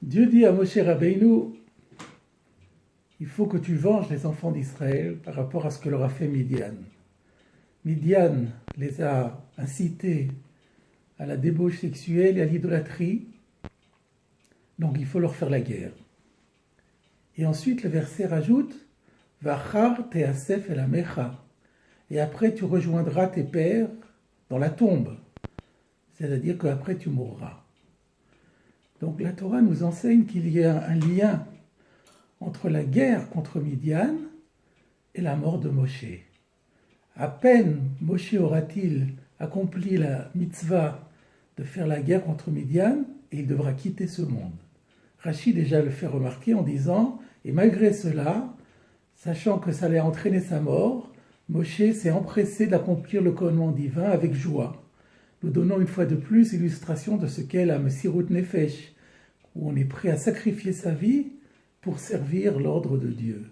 Dieu dit à Moshe Rabbeinu, il faut que tu venges les enfants d'Israël par rapport à ce que leur a fait Midian. Midian les a incités à la débauche sexuelle et à l'idolâtrie, donc il faut leur faire la guerre. Et ensuite le verset rajoute, Vachar teasef el amecha, et après tu rejoindras tes pères dans la tombe, c'est-à-dire qu'après tu mourras. Donc la Torah nous enseigne qu'il y a un lien entre la guerre contre Midian et la mort de Moshe. À peine Moshe aura-t-il accompli la mitzvah de faire la guerre contre Midian, et il devra quitter ce monde. Rashi déjà le fait remarquer en disant, et malgré cela, sachant que ça allait entraîner sa mort, Moshe s'est empressé d'accomplir le commandement divin avec joie. Nous donnons une fois de plus illustration de ce qu'est la Messirut Nefesh, où on est prêt à sacrifier sa vie pour servir l'ordre de Dieu.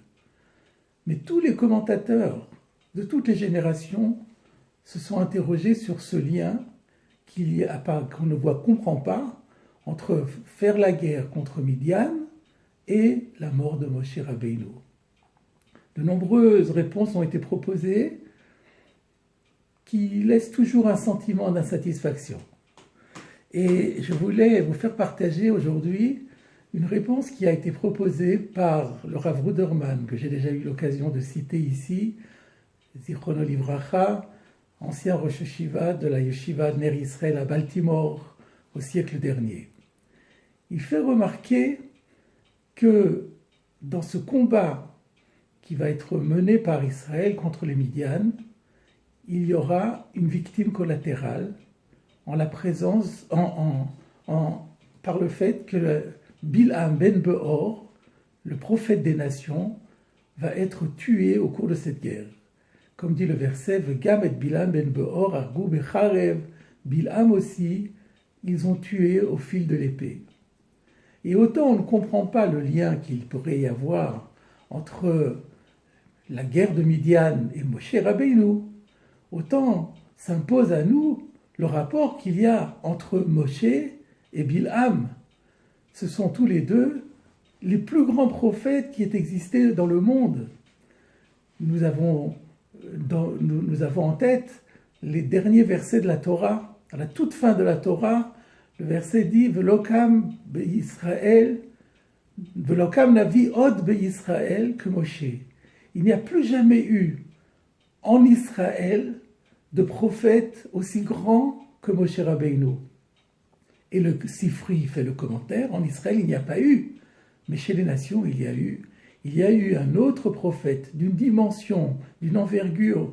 Mais tous les commentateurs de toutes les générations se sont interrogés sur ce lien qu'on ne comprend pas entre faire la guerre contre Midian et la mort de Moshe Rabbeinu. De nombreuses réponses ont été proposées qui laissent toujours un sentiment d'insatisfaction. Et je voulais vous faire partager aujourd'hui une réponse qui a été proposée par le Rav Ruderman, que j'ai déjà eu l'occasion de citer ici, Zichrono Livracha, ancien Rosh Yeshiva de la Yeshiva Ner Israël à Baltimore au siècle dernier. Il fait remarquer que dans ce combat qui va être mené par Israël contre les Midian, il y aura une victime collatérale en la présence, par le fait que Bil'am ben Beor, le prophète des nations, va être tué au cours de cette guerre. Comme dit le verset, V'gam et Bil'am ben Beor argu becharev, Bil'am aussi, ils ont tué au fil de l'épée. Et autant on ne comprend pas le lien qu'il pourrait y avoir entre la guerre de Midian et Moshe Rabbeinu, autant s'impose à nous le rapport qu'il y a entre Moshe et Bil'am. Ce sont tous les deux les plus grands prophètes qui aient existé dans le monde. Nous avons en tête les derniers versets de la Torah. À la toute fin de la Torah, le verset dit « Velokam be'Yisraël, Velokam navi od be'Yisraël que Moshe ». Il n'y a plus jamais eu en Israël de prophète aussi grand que Moshe Rabbeinu. Et le Sifri fait le commentaire, en Israël il n'y a pas eu, mais chez les nations il y a eu un autre prophète d'une dimension, d'une envergure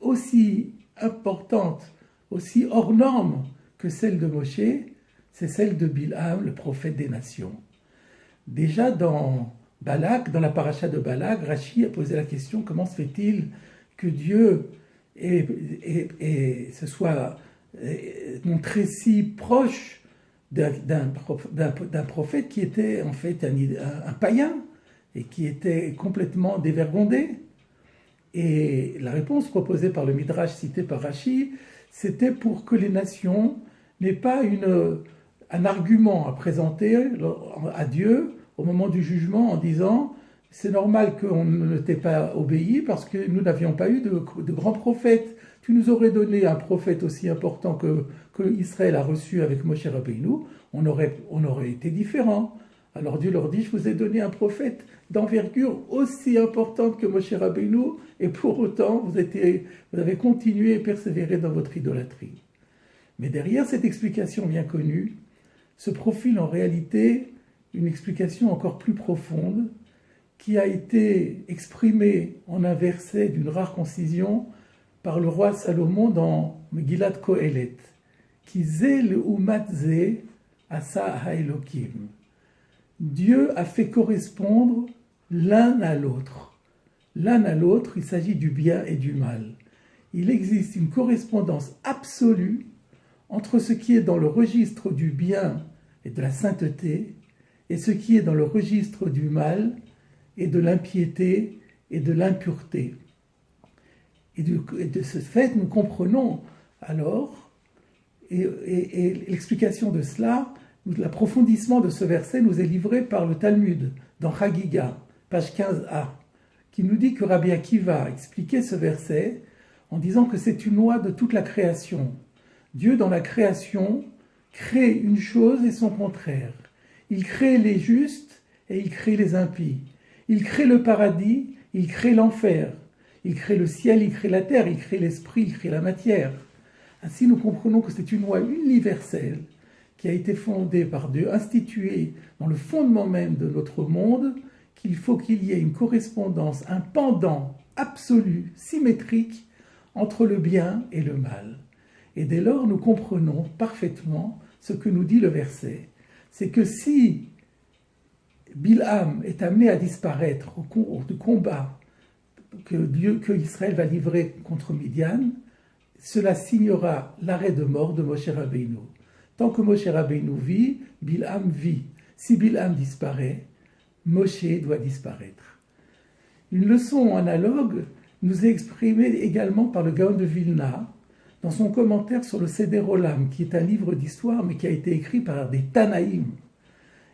aussi importante, aussi hors norme que celle de Moshe, c'est celle de Bil'am, le prophète des nations. Déjà dans Balak, dans la paracha de Balak, Rashi a posé la question, comment se fait-il que Dieu se soit montré si proche d'un prophète qui était en fait un païen et qui était complètement dévergondé. Et la réponse proposée par le Midrash cité par Rashi, c'était pour que les nations n'aient pas un argument à présenter à Dieu au moment du jugement en disant c'est normal qu'on ne t'ait pas obéi parce que nous n'avions pas eu de grands prophètes. Tu nous aurais donné un prophète aussi important que Israël a reçu avec Moshe Rabbeinu, on aurait été différent. Alors Dieu leur dit, je vous ai donné un prophète d'envergure aussi importante que Moshe Rabbeinu, et pour autant vous avez continué et persévéré dans votre idolâtrie. Mais derrière cette explication bien connue, se profile en réalité une explication encore plus profonde qui a été exprimée en un verset d'une rare concision par le roi Salomon dans Megillat Kohelet, qui zé le umatze asa haelokim. Dieu a fait correspondre l'un à l'autre. L'un à l'autre, il s'agit du bien et du mal. Il existe une correspondance absolue entre ce qui est dans le registre du bien et de la sainteté et ce qui est dans le registre du mal et de l'impiété et de l'impureté. Et de ce fait, nous comprenons alors, et l'explication de cela L'approfondissement de ce verset nous est livré par le Talmud, dans Chagiga, page 15a, qui nous dit que Rabbi Akiva a expliqué ce verset en disant que c'est une loi de toute la création. Dieu, dans la création, crée une chose et son contraire. Il crée les justes et il crée les impies. Il crée le paradis, il crée l'enfer. Il crée le ciel, il crée la terre, il crée l'esprit, il crée la matière. Ainsi, nous comprenons que c'est une loi universelle qui a été fondée par Dieu, instituée dans le fondement même de notre monde, qu'il faut qu'il y ait une correspondance, un pendant absolu, symétrique, entre le bien et le mal. Et dès lors, nous comprenons parfaitement ce que nous dit le verset. C'est que si Bilham est amené à disparaître au cours du combat que Israël va livrer contre Midian, cela signera l'arrêt de mort de Moshe Rabbeinu. Tant que Moshe Rabbeinu vit, Bilham vit. Si Bilham disparaît, Moshe doit disparaître. Une leçon analogue nous est exprimée également par le Gaon de Vilna dans son commentaire sur le Seder Olam, qui est un livre d'histoire mais qui a été écrit par des Tanaïm.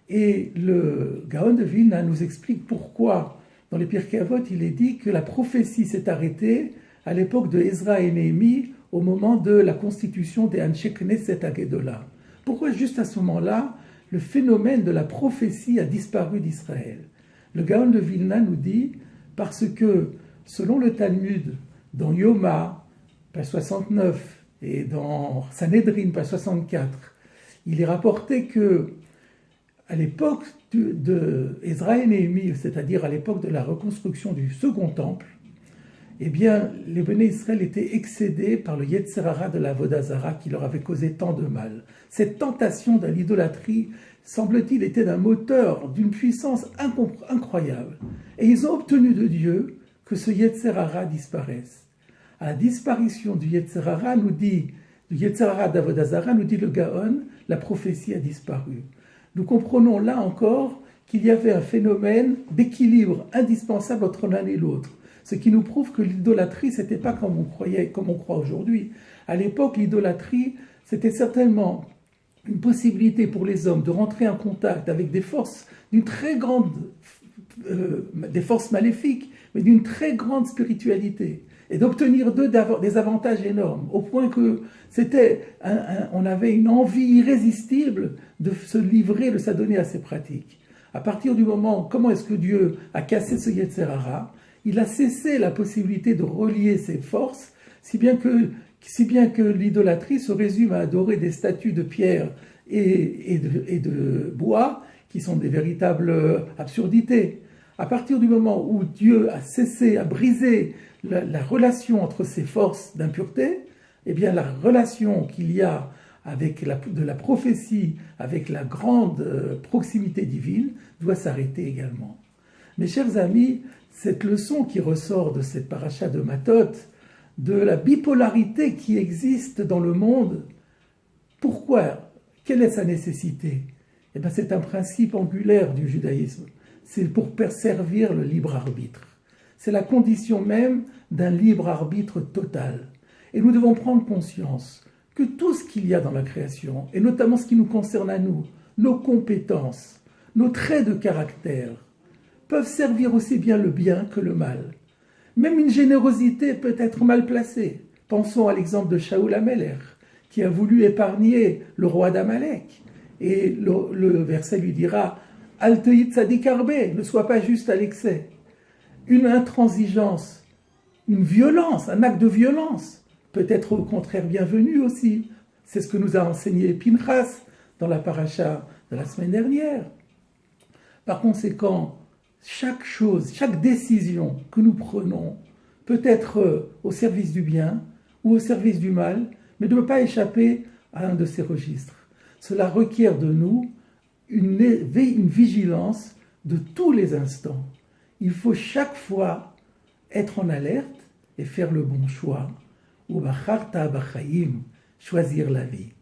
Et le Gaon de Vilna nous explique pourquoi, dans les Pirkei Avot, il est dit que la prophétie s'est arrêtée à l'époque de Ezra et Néhémie, au moment de la constitution des Anshe Knesset Agedola. Pourquoi juste à ce moment-là, le phénomène de la prophétie a disparu d'Israël? Le Gaon de Vilna nous dit, parce que, selon le Talmud, dans Yoma, page 69, et dans Sanhedrin, page 64, il est rapporté que, à l'époque de Ezra et Néhémie, c'est-à-dire à l'époque de la reconstruction du second temple, eh bien, les Béné Israël étaient excédés par le Yetzer Hara de la Avodah Zara qui leur avait causé tant de mal. Cette tentation de l'idolâtrie, semble-t-il, était d'un moteur, d'une puissance incroyable. Et ils ont obtenu de Dieu que ce Yetzer Hara disparaisse. À la disparition du Yetzer Hara, du Yetzer Hara d'Avodah Zara, nous dit le Gaon, la prophétie a disparu. Nous comprenons là encore qu'il y avait un phénomène d'équilibre indispensable entre l'un et l'autre. Ce qui nous prouve que l'idolâtrie, ce n'était pas comme on croyait, comme on croit aujourd'hui. À l'époque, l'idolâtrie, c'était certainement une possibilité pour les hommes de rentrer en contact avec des forces d'une très grande, des forces maléfiques, mais d'une très grande spiritualité, et d'obtenir d'eux des avantages énormes, au point que on avait une envie irrésistible de se livrer, de s'adonner à ces pratiques. À partir du moment, comment est-ce que Dieu a cassé ce Yetzer Hara? Il a cessé la possibilité de relier ses forces, si bien que l'idolâtrie se résume à adorer des statues de pierre et de bois, qui sont des véritables absurdités. À partir du moment où Dieu a cessé, a brisé la relation entre ces forces d'impureté, eh bien la relation qu'il y a de la prophétie avec la grande proximité divine doit s'arrêter également. Mes chers amis, cette leçon qui ressort de cette paracha de Matot, de la bipolarité qui existe dans le monde, pourquoi? Quelle est sa nécessité? Eh bien, c'est un principe angulaire du judaïsme. C'est pour servir le libre arbitre. C'est la condition même d'un libre arbitre total. Et nous devons prendre conscience que tout ce qu'il y a dans la création, et notamment ce qui nous concerne à nous, nos compétences, nos traits de caractère, peuvent servir aussi bien le bien que le mal. Même une générosité peut être mal placée. Pensons à l'exemple de Shaoul HaMelech, qui a voulu épargner le roi d'Amalek. Et le verset lui dira « Al te'it tzadik arbe » ne sois pas juste à l'excès. Une intransigeance, une violence, un acte de violence peut être au contraire bienvenu aussi. C'est ce que nous a enseigné Pinchas dans la paracha de la semaine dernière. Par conséquent, chaque chose, chaque décision que nous prenons peut être au service du bien ou au service du mal, mais ne peut pas échapper à un de ces registres. Cela requiert de nous une vigilance de tous les instants. Il faut chaque fois être en alerte et faire le bon choix. Ou bacharta b'chaim, choisir la vie.